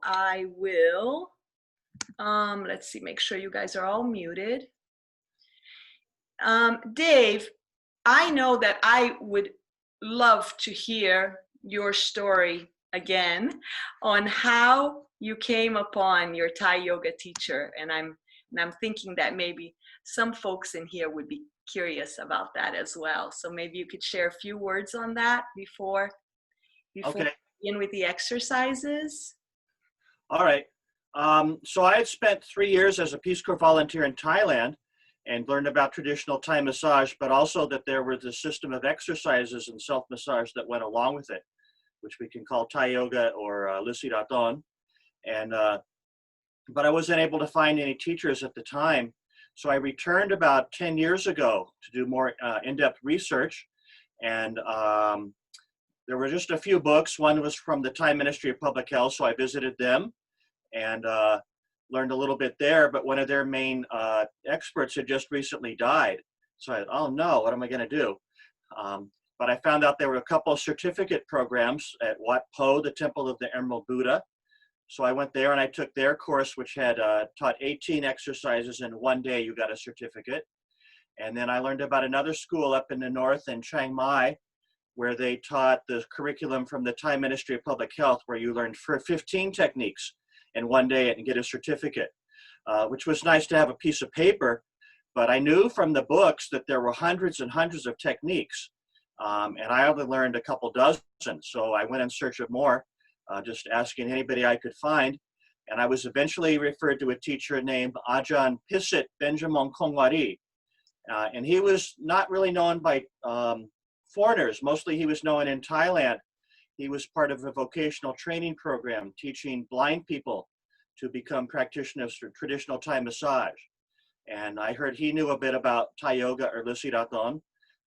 I will, let's see, make sure you guys are all muted. Dave, I know that I would love to hear your story again on how you came upon your Thai yoga teacher, and I'm thinking that maybe some folks in here would be curious about that as well. So maybe you could share a few words on that before Okay. we begin with the exercises. All right. So I had spent 3 years as a Peace Corps volunteer in Thailand and learned about traditional Thai massage, but also that there was a system of exercises and self-massage that went along with it, which we can call Thai yoga or Reusi Dat Ton. And but I wasn't able to find any teachers at the time. So I returned about 10 years ago to do more in-depth research. And there were just a few books. One was from the Thai Ministry of Public Health, so I visited them and learned a little bit there. But one of their main experts had just recently died. So I thought, oh no, what am I going to do? But I found out there were a couple of certificate programs at Wat Po, the Temple of the Emerald Buddha. So I went there and I took their course, which had taught 18 exercises in one day. You got a certificate. And then I learned about another school up in the north in Chiang Mai, where they taught the curriculum from the Thai Ministry of Public Health, where you learned for 15 techniques in one day and get a certificate, which was nice to have a piece of paper. But I knew from the books that there were hundreds and hundreds of techniques. And I only learned a couple dozen. So I went in search of more, just asking anybody I could find. And I was eventually referred to a teacher named Ajahn Pisit Benjamin Kongwari. And he was not really known by foreigners. Mostly he was known in Thailand. He was part of a vocational training program teaching blind people to become practitioners for traditional Thai massage. And I heard he knew a bit about Thai yoga or Reusi Dat Ton.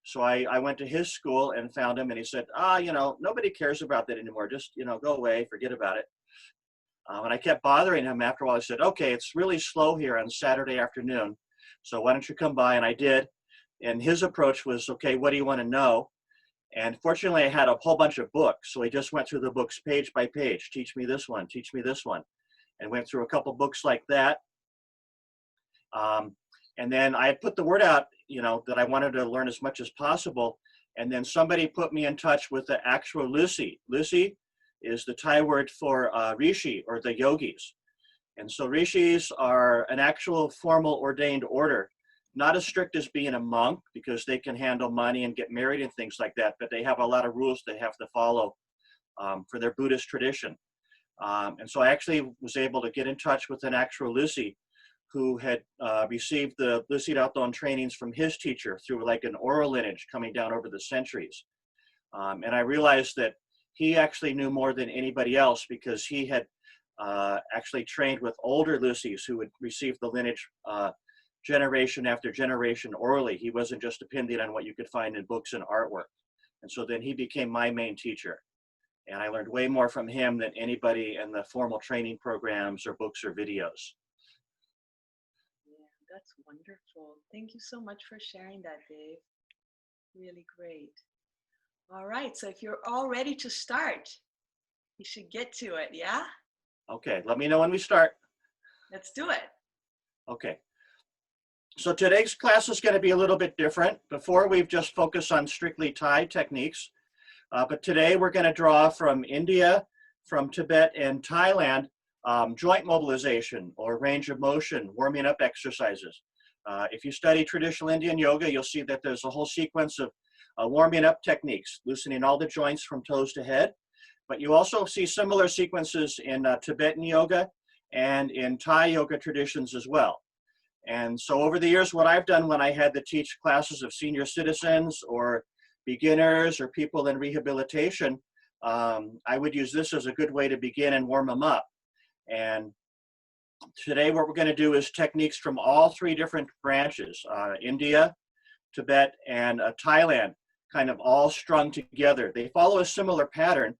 So I went to his school and found him, and he said, you know, nobody cares about that anymore. Just, you know, go away, forget about it. And I kept bothering him. After a while, I said, okay, it's really slow here on Saturday afternoon. So why don't you come by? And I did. And his approach was, okay, what do you want to know? And fortunately, I had a whole bunch of books. So he just went through the books page by page. Teach me this one, teach me this one. And went through a couple books like that. And then I had put the word out, you know, that I wanted to learn as much as possible. And then somebody put me in touch with the actual Reusi. Reusi is the Thai word for rishi, or the yogis. And so rishis are an actual formal ordained order, not as strict as being a monk, because they can handle money and get married and things like that, but they have a lot of rules they have to follow for their Buddhist tradition. And so I actually was able to get in touch with an actual Reusi who had received the Reusi Dat Ton trainings from his teacher through like an oral lineage coming down over the centuries. And I realized that he actually knew more than anybody else, because he had actually trained with older Reusis who had received the lineage generation after generation orally. He wasn't just dependent on what you could find in books and artwork. And so then he became my main teacher. And I learned way more from him than anybody in the formal training programs or books or videos. Yeah, that's wonderful. Thank you so much for sharing that, Dave. Really great. All right, so if you're all ready to start, you should get to it, yeah? Okay, let me know when we start. Let's do it. Okay. So today's class is going to be a little bit different. Before, we've just focused on strictly Thai techniques. But today we're going to draw from India, from Tibet and Thailand, joint mobilization or range of motion, warming up exercises. If you study traditional Indian yoga, you'll see that there's a whole sequence of warming up techniques, loosening all the joints from toes to head. But you also see similar sequences in Tibetan yoga and in Thai yoga traditions as well. And so over the years, what I've done when I had to teach classes of senior citizens or beginners or people in rehabilitation, I would use this as a good way to begin and warm them up. And today what we're going to do is techniques from all three different branches, India, Tibet, and Thailand, kind of all strung together. They follow a similar pattern,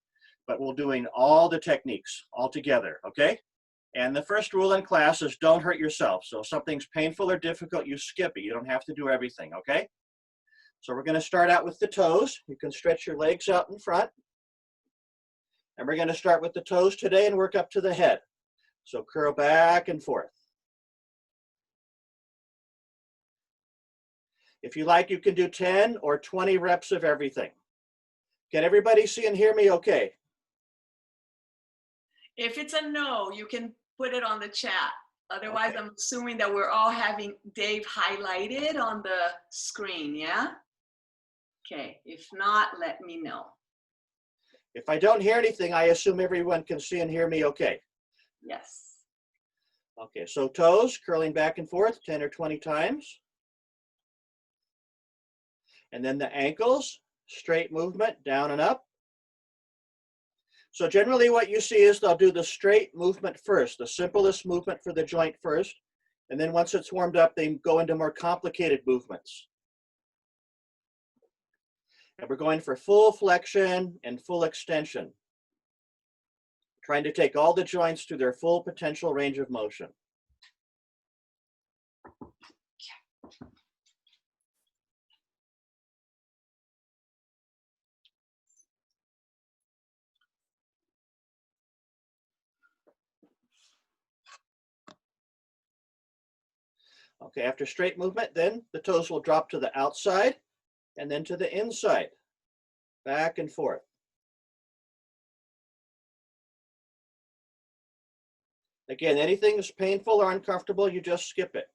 but we're doing all the techniques all together, okay? And the first rule in class is don't hurt yourself. So if something's painful or difficult, you skip it. You don't have to do everything, okay? So we're going to start out with the toes. You can stretch your legs out in front. And we're going to start with the toes today and work up to the head. So curl back and forth. If you like, you can do 10 or 20 reps of everything. Can everybody see and hear me okay? If it's a no, you can put it on the chat. Otherwise, Okay. I'm assuming that we're all having Dave highlighted on the screen, yeah? Okay, if not, let me know. If I don't hear anything, I assume everyone can see and hear me okay. Yes. Okay, so toes curling back and forth 10 or 20 times. And then the ankles, straight movement, down and up. So generally what you see is they'll do the straight movement first, the simplest movement for the joint first. And then once it's warmed up, they go into more complicated movements. And we're going for full flexion and full extension, trying to take all the joints to their full potential range of motion. Okay, after straight movement, then the toes will drop to the outside and then to the inside, back and forth. Again, anything is painful or uncomfortable, you just skip it.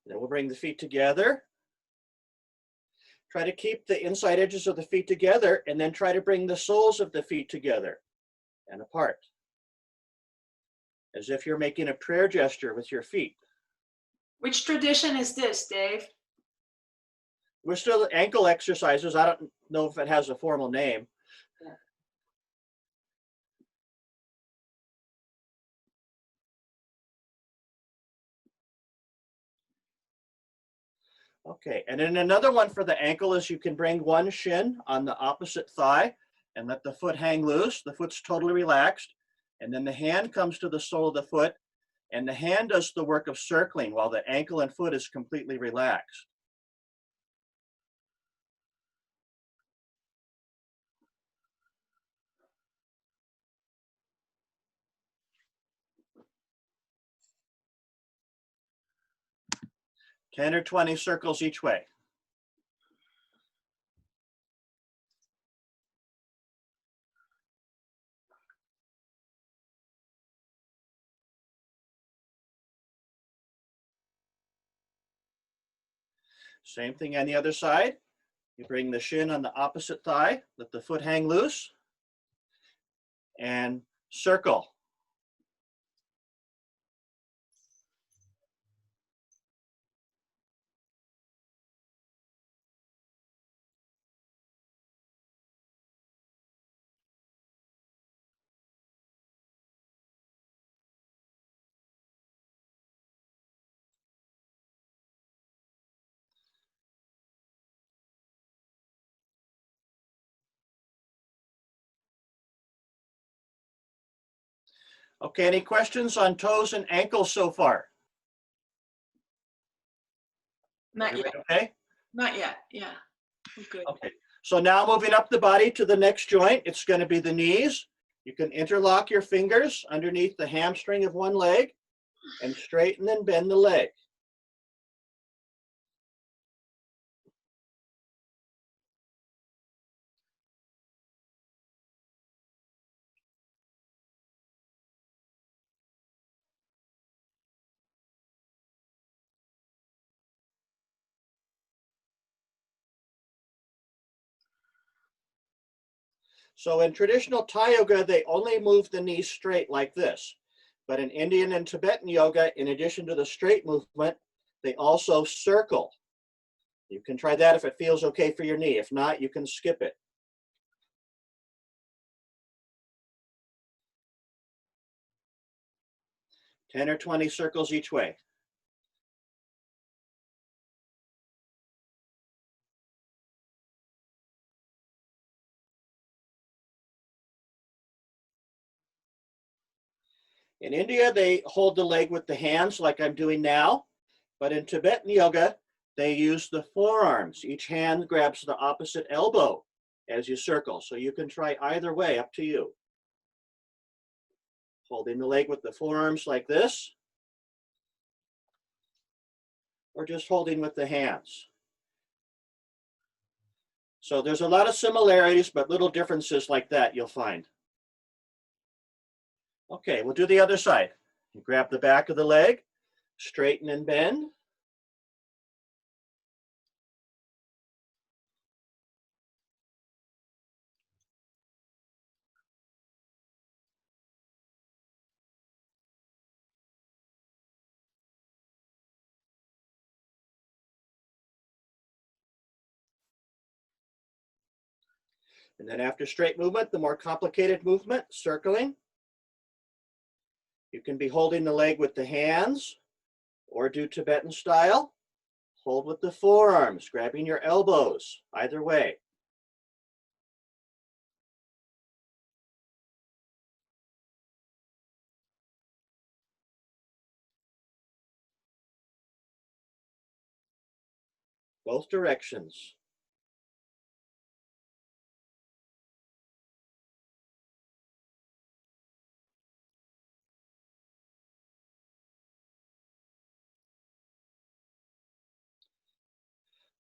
Then we'll bring the feet together. Try to keep the inside edges of the feet together and then try to bring the soles of the feet together and apart, as if you're making a prayer gesture with your feet. Which tradition is this, Dave? We're still ankle exercises. I don't know if it has a formal name. Yeah. Okay, and then another one for the ankle is you can bring one shin on the opposite thigh and let the foot hang loose. The foot's totally relaxed. And then the hand comes to the sole of the foot, and the hand does the work of circling while the ankle and foot is completely relaxed. Ten or 20 circles each way. Same thing on the other side. You bring the shin on the opposite thigh, let the foot hang loose, and circle. Okay, any questions on toes and ankles so far? Not yet. Okay? Not yet. Yeah. We're good. Okay, so now moving up the body to the next joint, it's going to be the knees. You can interlock your fingers underneath the hamstring of one leg and straighten and bend the leg. So in traditional Thai yoga, they only move the knees straight like this. But in Indian and Tibetan yoga, in addition to the straight movement, they also circle. You can try that if it feels okay for your knee. If not, you can skip it. Ten or 20 circles each way. In India, they hold the leg with the hands like I'm doing now, but in Tibetan yoga, they use the forearms. Each hand grabs the opposite elbow as you circle. So you can try either way, up to you. Holding the leg with the forearms like this, or just holding with the hands. So there's a lot of similarities, but little differences like that you'll find. Okay, we'll do the other side. You grab the back of the leg, straighten and bend. And then after straight movement, the more complicated movement, circling. You can be holding the leg with the hands or do Tibetan style. Hold with the forearms, grabbing your elbows, either way. Both directions.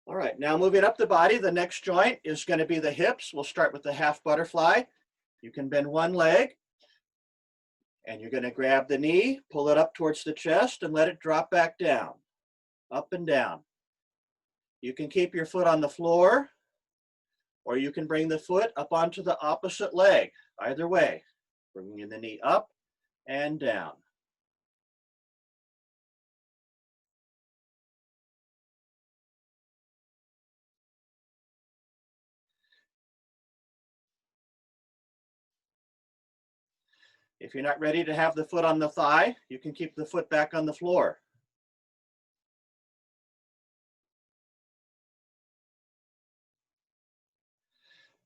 All right, now moving up the body, the next joint is going to be the hips. We'll start with the half butterfly. You can bend one leg, and you're going to grab the knee, pull it up towards the chest, and let it drop back down, up and down. You can keep your foot on the floor, or you can bring the foot up onto the opposite leg, either way, bringing the knee up and down. If you're not ready to have the foot on the thigh, you can keep the foot back on the floor.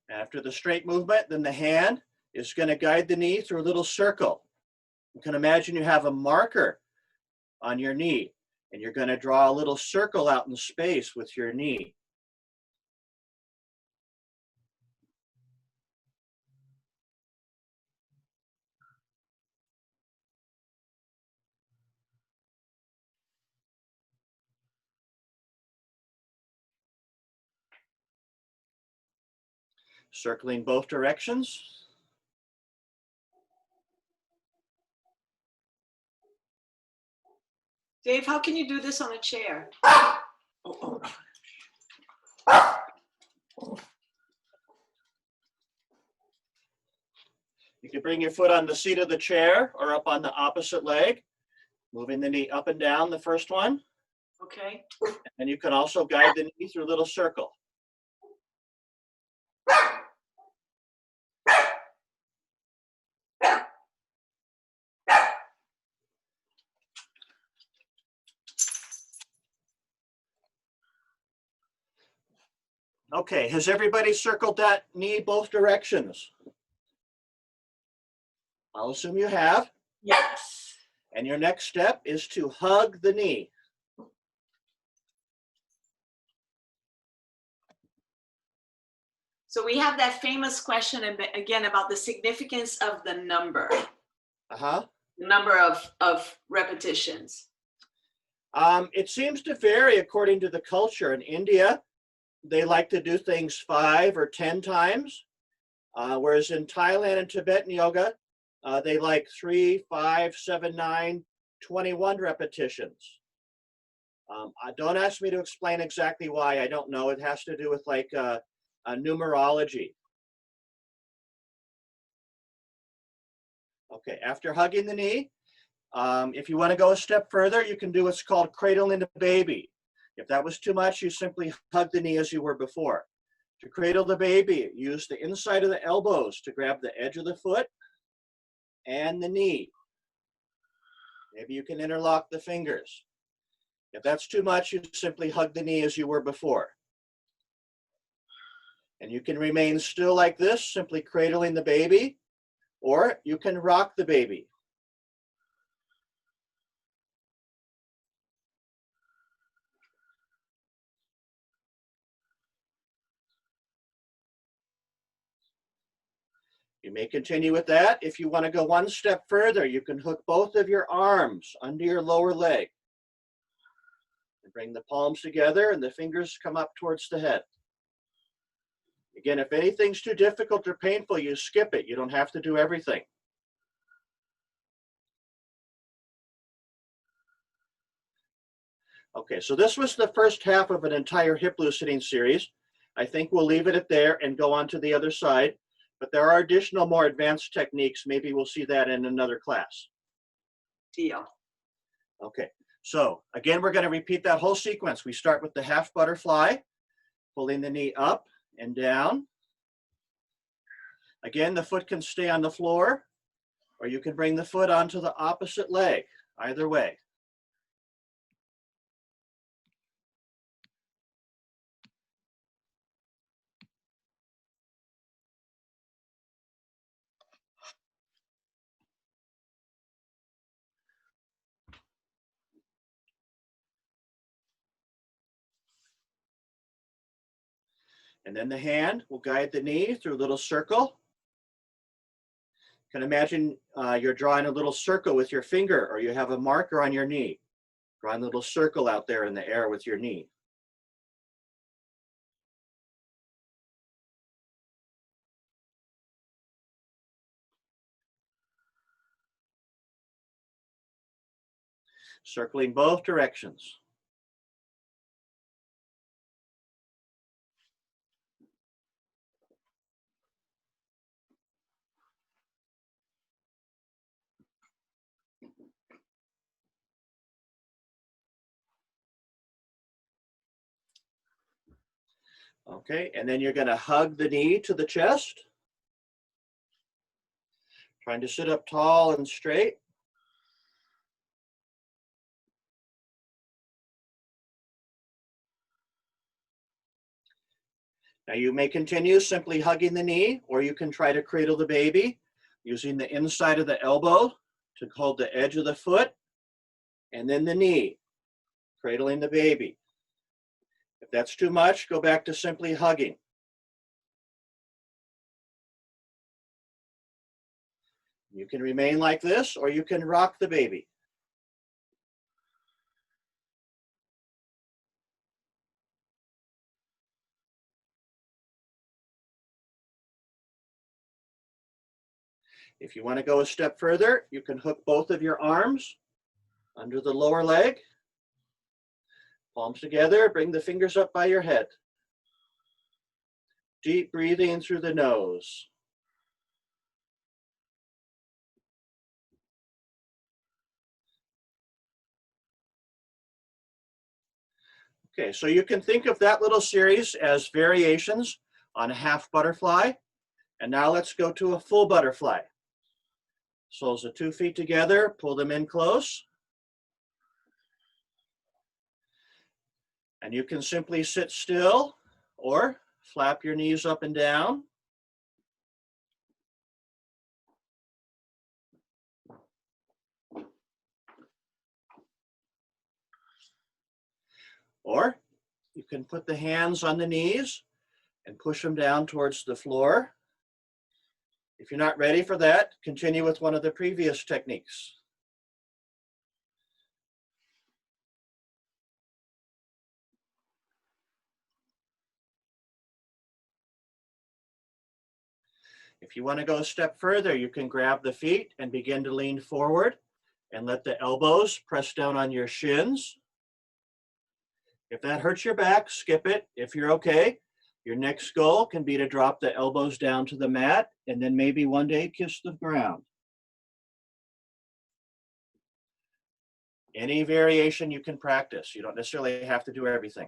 After the straight movement, then the hand is going to guide the knee through a little circle. You can imagine you have a marker on your knee, and you're going to draw a little circle out in space with your knee. Circling both directions. Dave, how can you do this on a chair? Oh. You can bring your foot on the seat of the chair or up on the opposite leg, moving the knee up and down, the first one. Okay. And you can also guide the knee through a little circle. Okay, has everybody circled that knee both directions? I'll assume you have. Yes. And your next step is to hug the knee. So we have that famous question again about the significance of the number. Uh-huh. The number of repetitions. It seems to vary according to the culture. In India, they like to do things 5 or 10 times, whereas in Thailand and Tibetan yoga, they like 3, 5, 7, 9, 21 repetitions. Don't ask me to explain exactly why. I don't know. It has to do with like numerology. Okay, after hugging the knee, if you want to go a step further, you can do what's called cradling the baby. If that was too much, you simply hug the knee as you were before. To cradle the baby, use the inside of the elbows to grab the edge of the foot and the knee. Maybe you can interlock the fingers. If that's too much, you simply hug the knee as you were before. And you can remain still like this, simply cradling the baby, or you can rock the baby. You may continue with that. If you want to go one step further, you can hook both of your arms under your lower leg. And bring the palms together and the fingers come up towards the head. Again, if anything's too difficult or painful, you skip it. You don't have to do everything. Okay, so this was the first half of an entire hip loosening series. I think we'll leave it at there and go on to the other side. But there are additional more advanced techniques. Maybe we'll see that in another class. Deal. Okay, so again, we're going to repeat that whole sequence. We start with the half butterfly, pulling the knee up and down. Again, the foot can stay on the floor, or you can bring the foot onto the opposite leg, either way. And then the hand will guide the knee through a little circle. You can imagine you're drawing a little circle with your finger, or you have a marker on your knee. Drawing a little circle out there in the air with your knee. Circling both directions. Okay, and then you're going to hug the knee to the chest. Trying to sit up tall and straight. Now you may continue simply hugging the knee, or you can try to cradle the baby using the inside of the elbow to hold the edge of the foot, and then the knee, cradling the baby. If that's too much, go back to simply hugging. You can remain like this, or you can rock the baby. If you want to go a step further, you can hook both of your arms under the lower leg. Palms together, bring the fingers up by your head. Deep breathing through the nose. Okay, so you can think of that little series as variations on a half butterfly. And now let's go to a full butterfly. Soles of 2 feet together, pull them in close. And you can simply sit still or flap your knees up and down. Or you can put the hands on the knees and push them down towards the floor. If you're not ready for that, continue with one of the previous techniques. If you want to go a step further, you can grab the feet and begin to lean forward and let the elbows press down on your shins. If that hurts your back, skip it. If you're okay, your next goal can be to drop the elbows down to the mat and then maybe one day kiss the ground. Any variation you can practice. You don't necessarily have to do everything.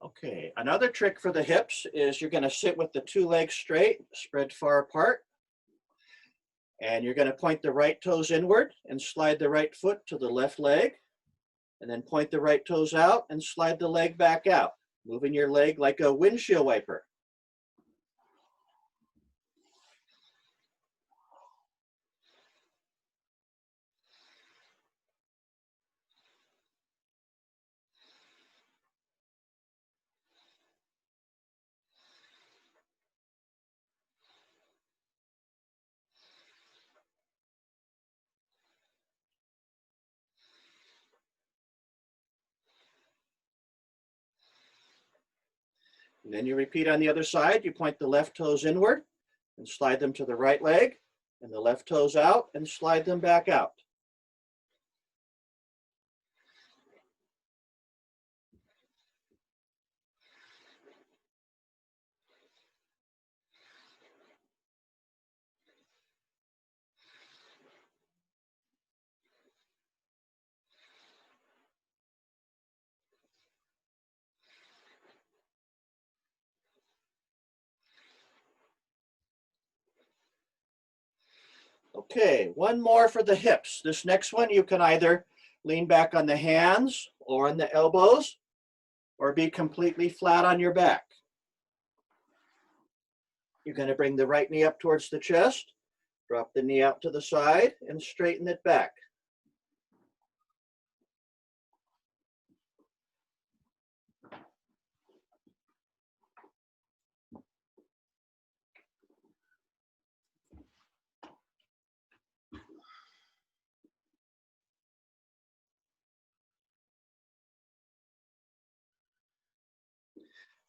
Okay, another trick for the hips is you're going to sit with the 2 legs straight, spread far apart. And you're going to point the right toes inward and slide the right foot to the left leg. And then point the right toes out and slide the leg back out, moving your leg like a windshield wiper. And then you repeat on the other side. You point the left toes inward and slide them to the right leg, and the left toes out and slide them back out. Okay, one more for the hips. This next one, you can either lean back on the hands or on the elbows, or be completely flat on your back. You're going to bring the right knee up towards the chest, drop the knee out to the side, and straighten it back.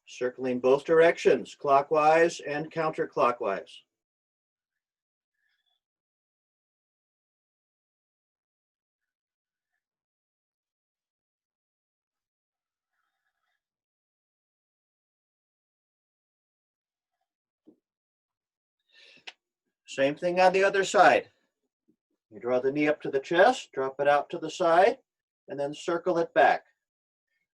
Circling both directions, clockwise and counterclockwise. Same thing on the other side. You draw the knee up to the chest, drop it out to the side, and then circle it back.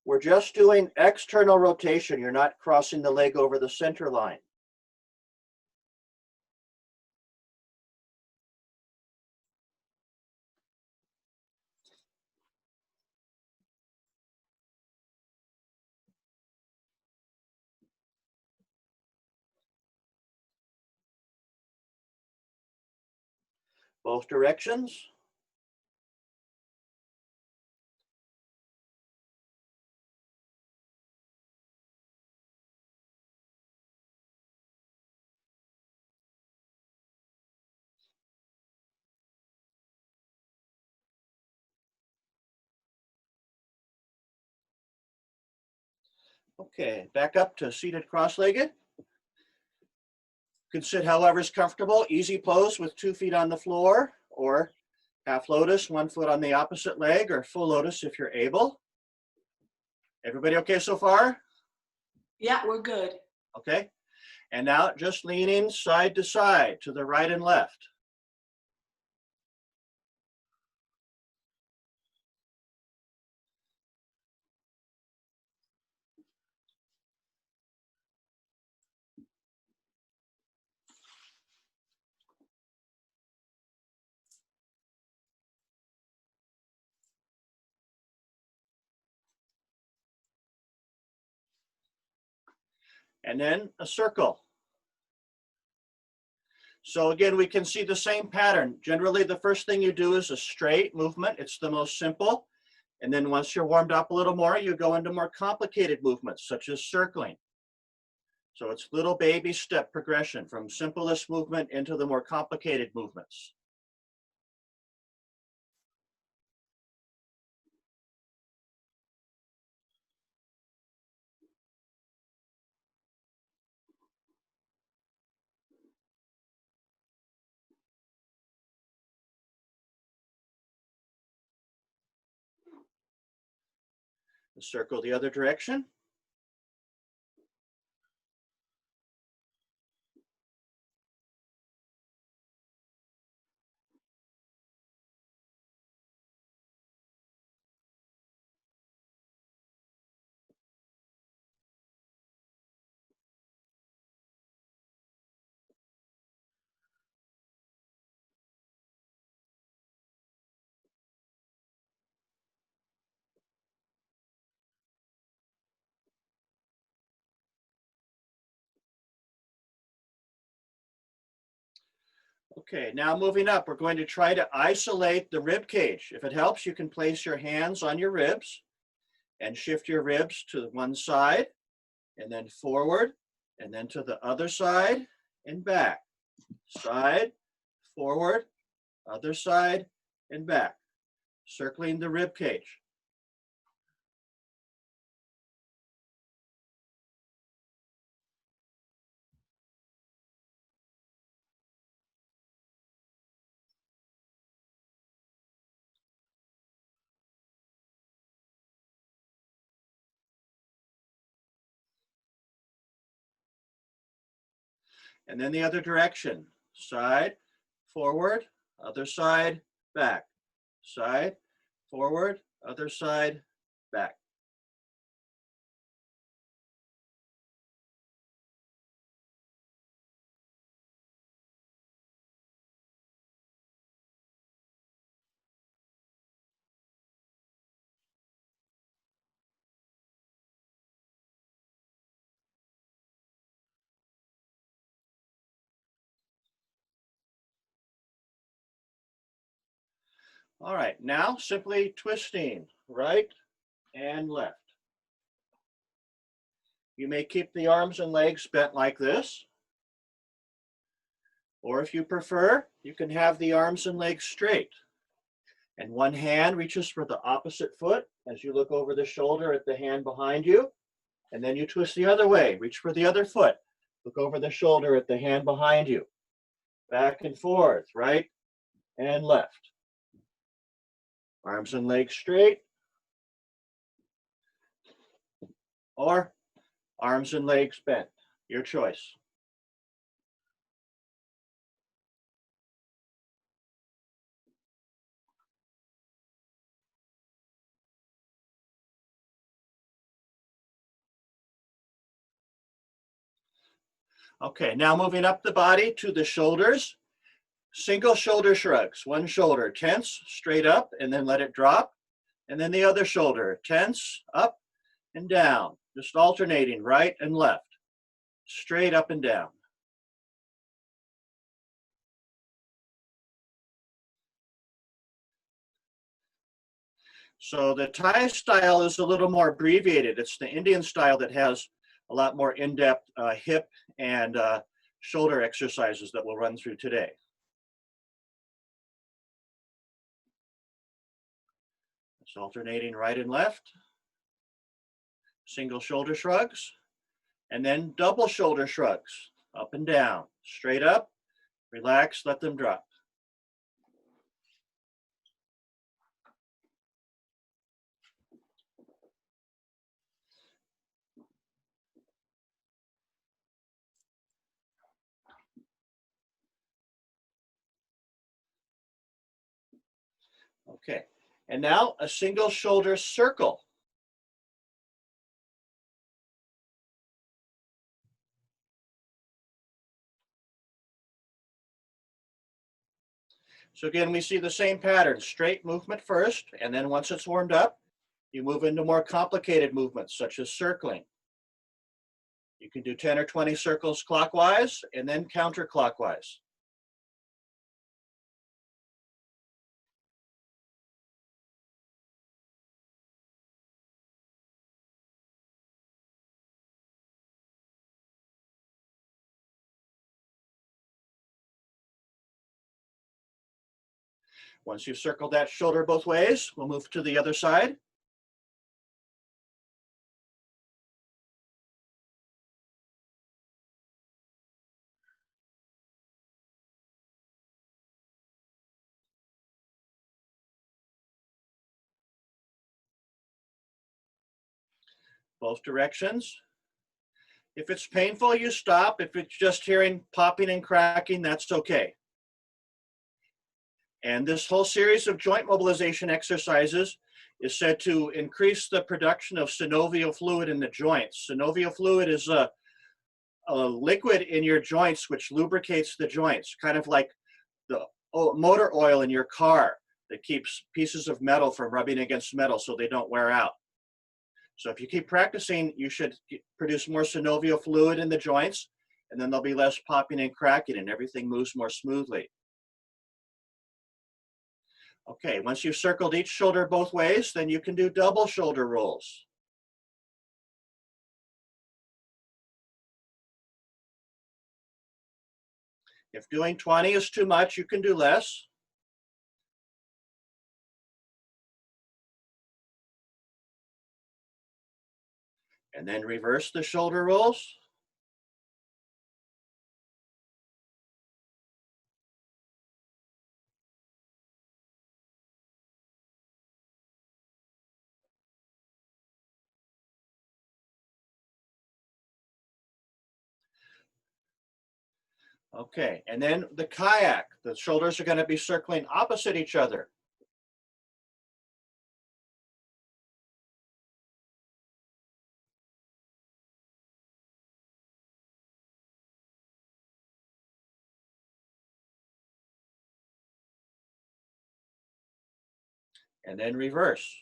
We're just doing external rotation. You're not crossing the leg over the center line. Both directions. Okay, back up to seated cross-legged. You can sit however is comfortable. Easy pose with 2 feet on the floor, or half lotus, 1 foot on the opposite leg, or full lotus if you're able. Everybody okay so far? Yeah, we're good. Okay. And now just leaning side to side to the right and left. And then a circle. So again, we can see the same pattern. Generally, the first thing you do is a straight movement. It's the most simple. And then once you're warmed up a little more, you go into more complicated movements, such as circling. So it's little baby step progression from simplest movement into the more complicated movements. Circle the other direction. Okay, now moving up, we're going to try to isolate the rib cage. If it helps, you can place your hands on your ribs and shift your ribs to one side and then forward and then to the other side and back. Side, forward, other side, and back. Circling the rib cage. And then the other direction. Side, forward, other side, back. Side, forward, other side, back. All right, now simply twisting right and left. You may keep the arms and legs bent like this, or if you prefer, you can have the arms and legs straight. And one hand reaches for the opposite foot as you look over the shoulder at the hand behind you, and then you twist the other way, reach for the other foot, look over the shoulder at the hand behind you. Back and forth, right and left. Arms and legs straight, or arms and legs bent, your choice. Okay, now moving up the body to the shoulders. Single shoulder shrugs. One shoulder tense, straight up, and then let it drop. And then the other shoulder tense, up and down. Just alternating right and left. Straight up and down. So the Thai style is a little more abbreviated. It's the Indian style that has a lot more in-depth hip and shoulder exercises that we'll run through today. It's alternating right and left. Single shoulder shrugs, and then double shoulder shrugs, up and down, straight up, relax, let them drop. Okay, and now a single shoulder circle. So again, we see the same pattern, straight movement first, and then once it's warmed up, you move into more complicated movements, such as circling. You can do 10 or 20 circles clockwise, and then counterclockwise. Once you've circled that shoulder both ways, we'll move to the other side. Both directions. If it's painful, you stop. If it's just hearing popping and cracking, that's okay. And this whole series of joint mobilization exercises is said to increase the production of synovial fluid in the joints. Synovial fluid is a liquid in your joints which lubricates the joints, kind of like the motor oil in your car that keeps pieces of metal from rubbing against metal so they don't wear out. So if you keep practicing, you should produce more synovial fluid in the joints, and then there'll be less popping and cracking and everything moves more smoothly. Okay, once you've circled each shoulder both ways, then you can do double shoulder rolls. If doing 20 is too much, you can do less. And then reverse the shoulder rolls. Okay, and then the kayak. The shoulders are going to be circling opposite each other. And then reverse.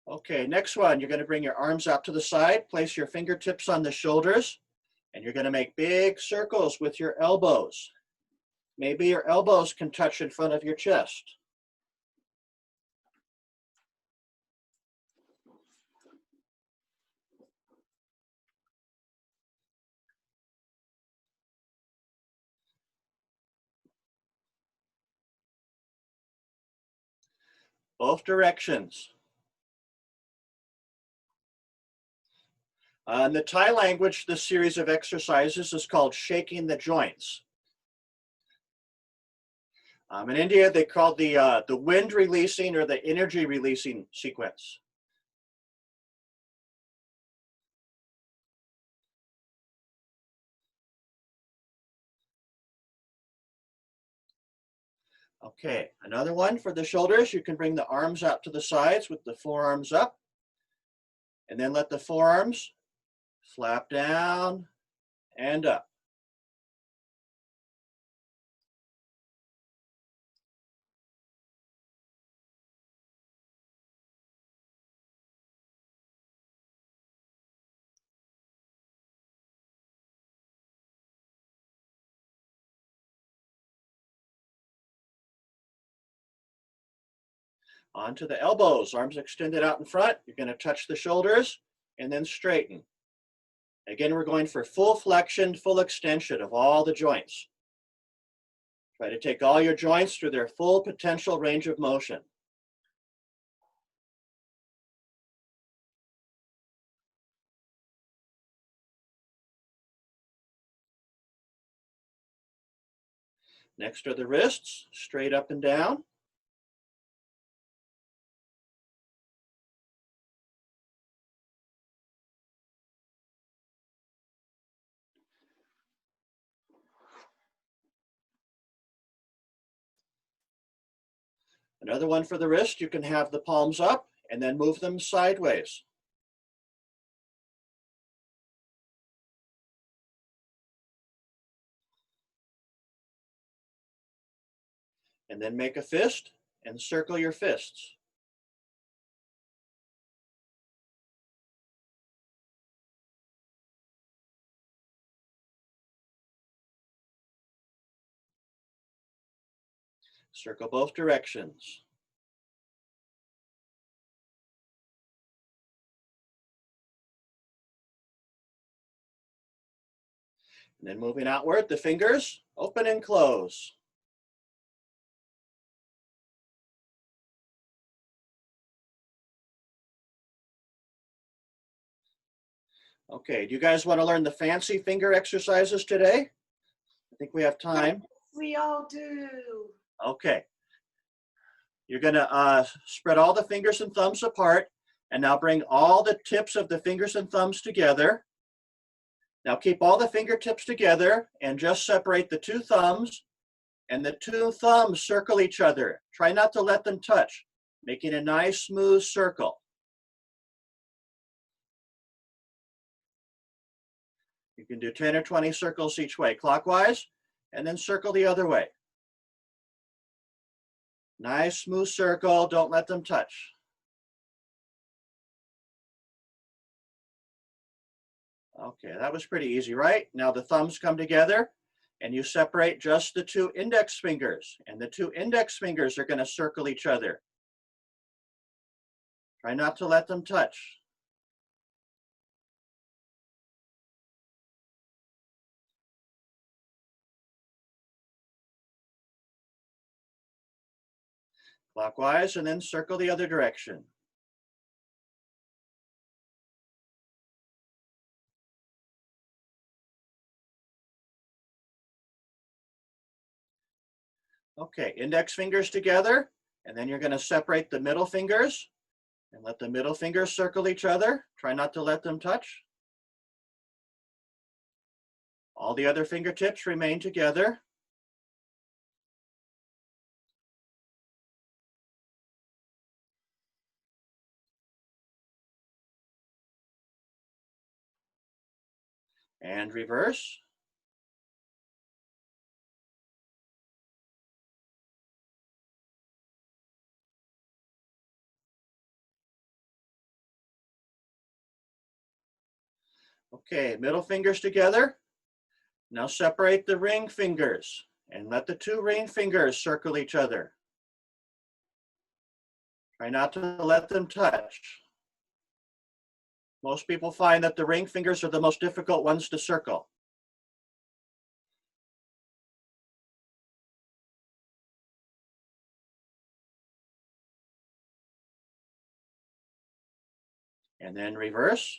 Okay, next one, you're going to bring your arms out to the side, place your fingertips on the shoulders, and you're going to make big circles with your elbows. Maybe your elbows can touch in front of your chest. Both directions. In the Thai language, this series of exercises is called shaking the joints. In India, they call the wind releasing or the energy releasing sequence. Okay, another one for the shoulders. You can bring the arms out to the sides with the forearms up, and then let the forearms flap down and up. Onto the elbows, arms extended out in front. You're going to touch the shoulders and then straighten. Again, we're going for full flexion, full extension of all the joints. Try to take all your joints through their full potential range of motion. Next are the wrists, straight up and down. Another one for the wrist, you can have the palms up and then move them sideways. And then make a fist and circle your fists. Circle both directions. And then moving outward, the fingers open and close. Okay, do you guys want to learn the fancy finger exercises today? I think we have time. We all do. Okay. You're going to spread all the fingers and thumbs apart, and now bring all the tips of the fingers and thumbs together. Now keep all the fingertips together and just separate the two thumbs, and the two thumbs circle each other. Try not to let them touch, making a nice smooth circle. You can do 10 or 20 circles each way, clockwise, and then circle the other way. Nice smooth circle, don't let them touch. Okay, that was pretty easy, right? Now the thumbs come together and you separate just the two index fingers, and the two index fingers are going to circle each other. Try not to let them touch. clockwise, and then circle the other direction. Okay, index fingers together, and then you're going to separate the middle fingers and let the middle fingers circle each other. Try not to let them touch. All the other fingertips remain together. And reverse. Okay, middle fingers together. Now separate the ring fingers and let the two ring fingers circle each other. Try not to let them touch. Most people find that the ring fingers are the most difficult ones to circle. And then reverse.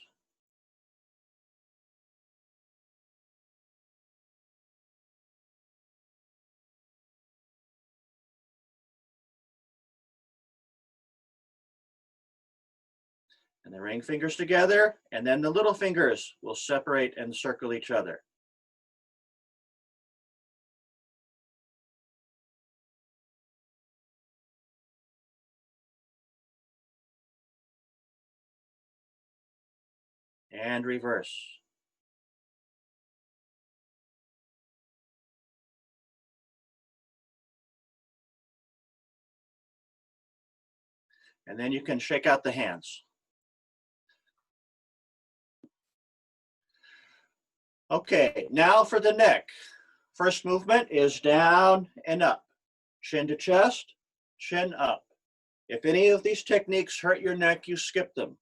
And the ring fingers together, and then the little fingers will separate and circle each other. And reverse. And then you can shake out the hands. Okay, now for the neck. First movement is down and up. Chin to chest, chin up. If any of these techniques hurt your neck, you skip them.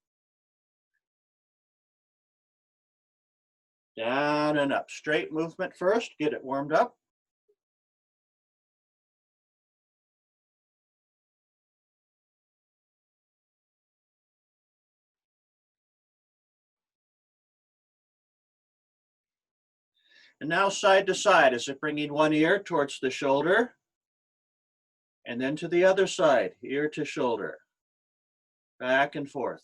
Down and up. Straight movement first, get it warmed up. And now side to side. Is it bringing one ear towards the shoulder? And then to the other side, ear to shoulder. Back and forth.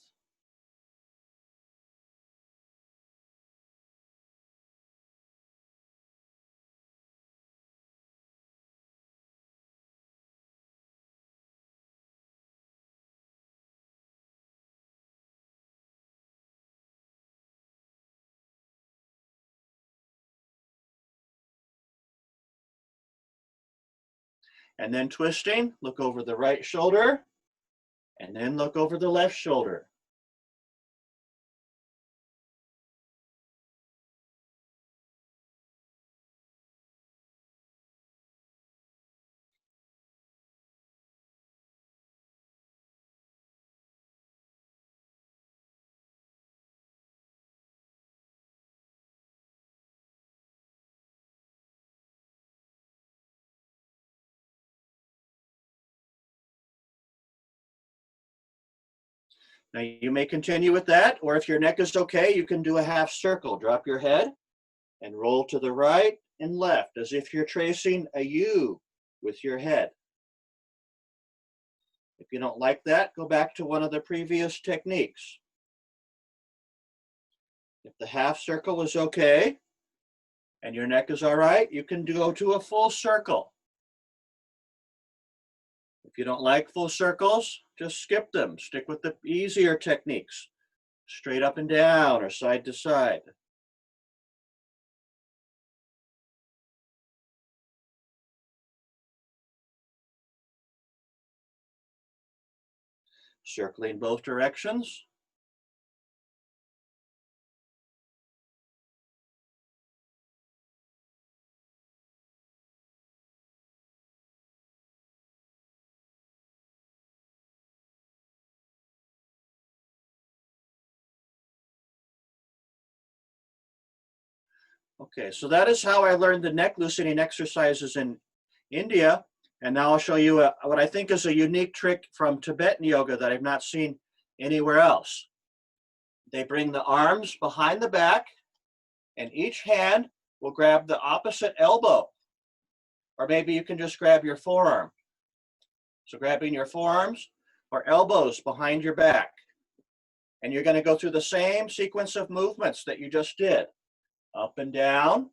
And then twisting, look over the right shoulder, and then look over the left shoulder. Now you may continue with that, or if your neck is okay, you can do a half circle. Drop your head and roll to the right and left as if you're tracing a U with your head. If you don't like that, go back to one of the previous techniques. If the half circle is okay and your neck is all right, you can go to a full circle. If you don't like full circles, just skip them. Stick with the easier techniques, straight up and down or side to side. Circling both directions. Okay, so that is how I learned the neck loosening exercises in India. And now I'll show you what I think is a unique trick from Tibetan yoga that I've not seen anywhere else. They bring the arms behind the back, and each hand will grab the opposite elbow. Or maybe you can just grab your forearm. So grabbing your forearms or elbows behind your back. And you're going to go through the same sequence of movements that you just did. Up and down,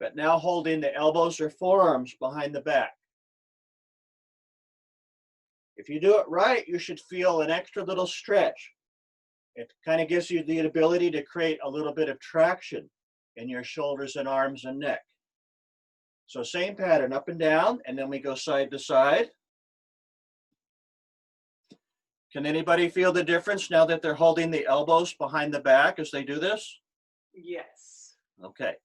but now holding the elbows or forearms behind the back. If you do it right, you should feel an extra little stretch. It kind of gives you the ability to create a little bit of traction in your shoulders and arms and neck. So same pattern, up and down, and then we go side to side. Can anybody feel the difference now that they're holding the elbows behind the back as they do this? Yes. Okay.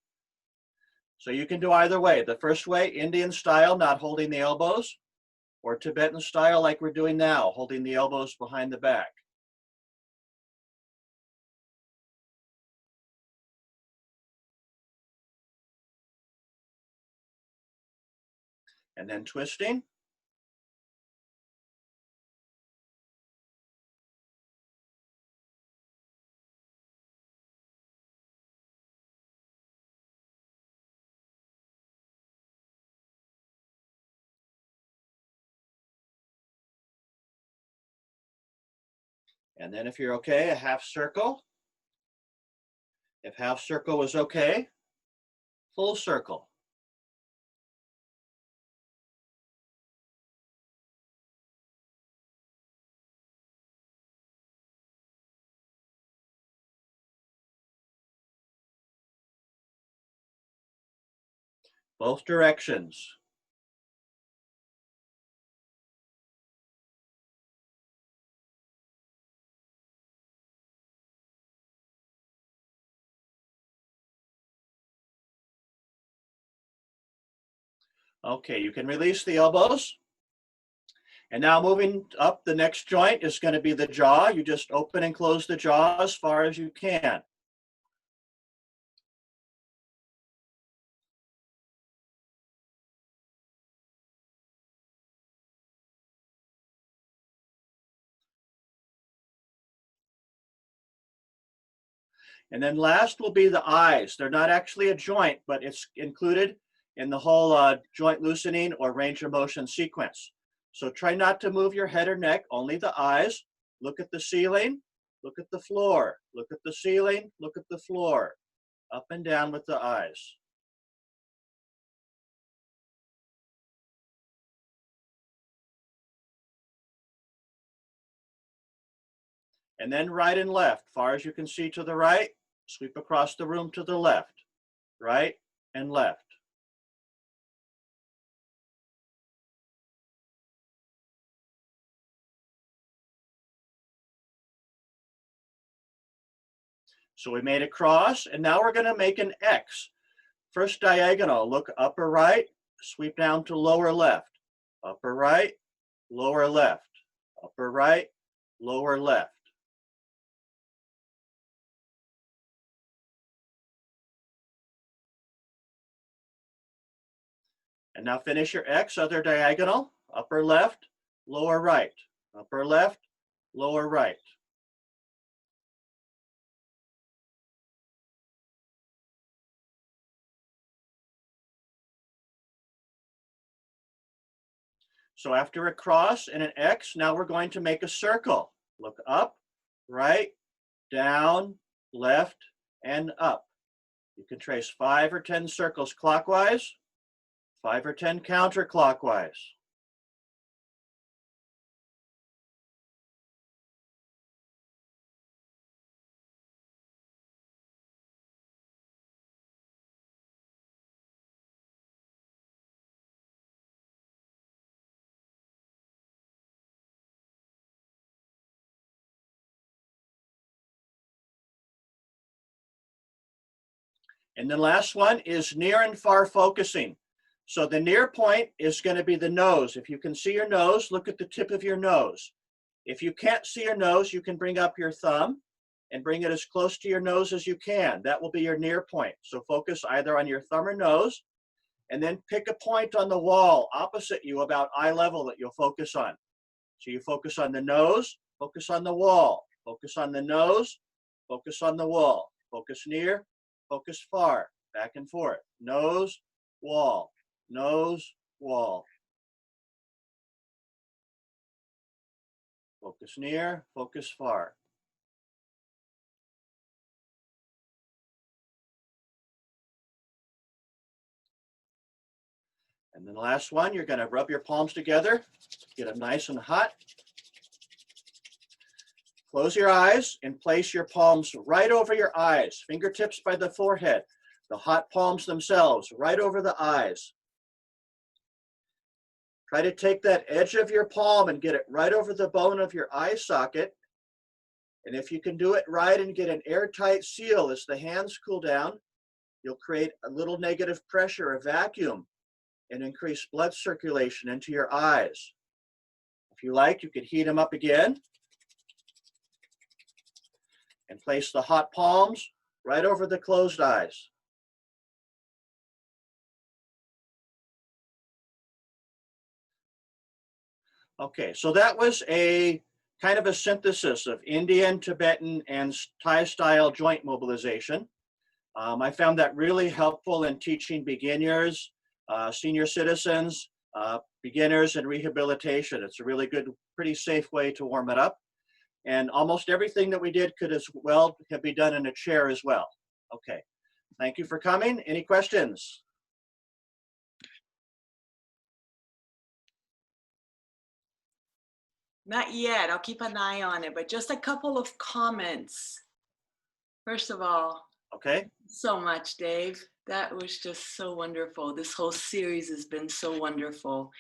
So you can do either way. The first way, Indian style, not holding the elbows, or Tibetan style like we're doing now, holding the elbows behind the back. And then twisting. And then if you're okay, a half circle. If half circle was okay, full circle. Both directions. Okay, you can release the elbows. And now moving up, the next joint is going to be the jaw. You just open and close the jaw as far as you can. And then last will be the eyes. They're not actually a joint, but it's included in the whole joint loosening or range of motion sequence. So try not to move your head or neck, only the eyes. Look at the ceiling, look at the floor, look at the ceiling, look at the floor. Up and down with the eyes. And then right and left, far as you can see to the right, sweep across the room to the left, right and left. So we made a cross, and now we're going to make an X. First diagonal, look upper right, sweep down to lower left, upper right, lower left, upper right, lower left. And now finish your X, other diagonal, upper left, lower right, upper left, lower right. So after a cross and an X, now we're going to make a circle. Look up, right, down, left, and up. You can trace 5 or 10 circles clockwise, 5 or 10 counterclockwise. And the last one is near and far focusing. So the near point is going to be the nose. If you can see your nose, look at the tip of your nose. If you can't see your nose, you can bring up your thumb and bring it as close to your nose as you can. That will be your near point. So focus either on your thumb or nose. and then pick a point on the wall opposite you about eye level that you'll focus on. So you focus on the nose, focus on the wall, focus on the nose, focus on the wall, focus near, focus far, back and forth, nose, wall, nose, wall. Focus near, focus far. And then the last one, you're going to rub your palms together, get them nice and hot. Close your eyes and place your palms right over your eyes, fingertips by the forehead, the hot palms themselves right over the eyes. Try to take that edge of your palm and get it right over the bone of your eye socket. And if you can do it right and get an airtight seal as the hands cool down, you'll create a little negative pressure, a vacuum, and increase blood circulation into your eyes. If you like, you could heat them up again and place the hot palms right over the closed eyes. Okay, so that was a kind of a synthesis of Indian, Tibetan, and Thai style joint mobilization. I found that really helpful in teaching beginners, senior citizens, beginners, and rehabilitation. It's a really good, pretty safe way to warm it up. And almost everything that we did could as well have been done in a chair as well. Okay, thank you for coming. Any questions? Not yet. I'll keep an eye on it, but just a couple of comments. First of all, Okay. so much, Dave. That was just so wonderful. This whole series has been so wonderful.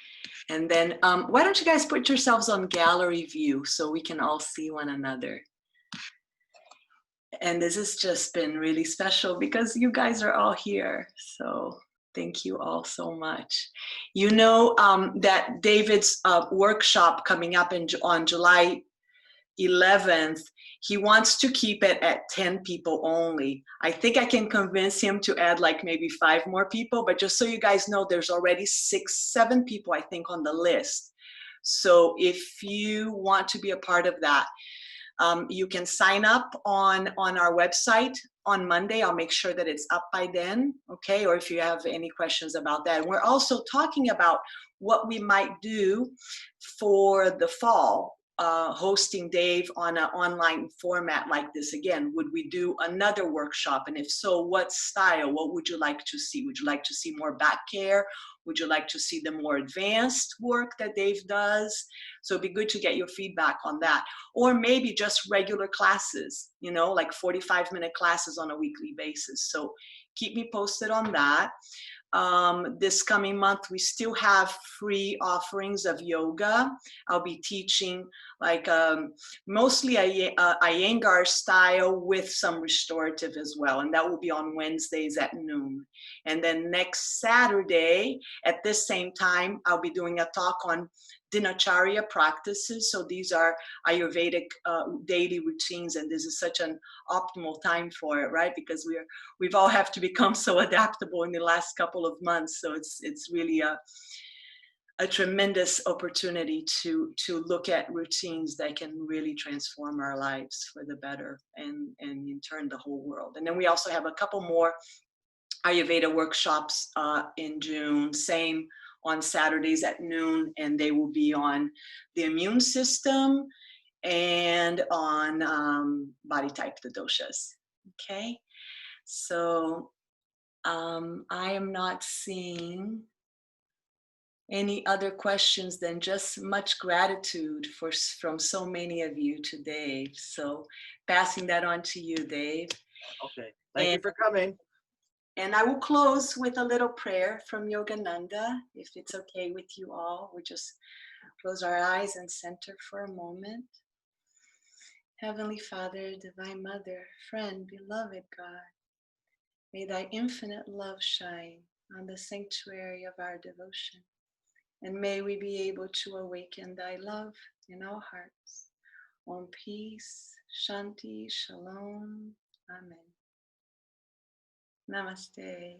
And then why don't you guys put yourselves on gallery view so we can all see one another. And this has just been really special because you guys are all here. So thank you all so much. You know that David's workshop coming up on July 11th, he wants to keep it at 10 people only. I think I can convince him to add like maybe 5 more people, but just so you guys know, there's already 7 people, I think, on the list. So if you want to be a part of that, you can sign up on our website on Monday. I'll make sure that it's up by then, okay? Or if you have any questions about that. And we're also talking about what we might do for the fall, hosting Dave on an online format like this again. Would we do another workshop? And if so, what style? What would you like to see? Would you like to see more back care? Would you like to see the more advanced work that Dave does? So it'd be good to get your feedback on that. Or maybe just regular classes, you know, like 45-minute classes on a weekly basis. So keep me posted on that. This coming month, we still have free offerings of yoga. I'll be teaching like mostly Iyengar style with some restorative as well. And that will be on Wednesdays at noon. And then next Saturday at this same time, I'll be doing a talk on dinacharya practices. So these are Ayurvedic daily routines, and this is such an optimal time for it, right? Because we've all have to become so adaptable in the last couple of months. So it's really a tremendous opportunity to look at routines that can really transform our lives for the better, and in turn the whole world. And then we also have a couple more Ayurveda workshops in June, same on Saturdays at noon, and they will be on the immune system and on body type, the doshas. Okay, so I am not seeing any other questions than just much gratitude from so many of you to Dave. So passing that on to you, Dave. Okay, thank you for coming. And I will close with a little prayer from Yogananda, if it's okay with you all. We just close our eyes and center for a moment. Heavenly Father, Divine Mother, friend, beloved God, may thy infinite love shine on the sanctuary of our devotion. And may we be able to awaken thy love in our hearts. Om peace, shanti, shalom, amen. Namaste.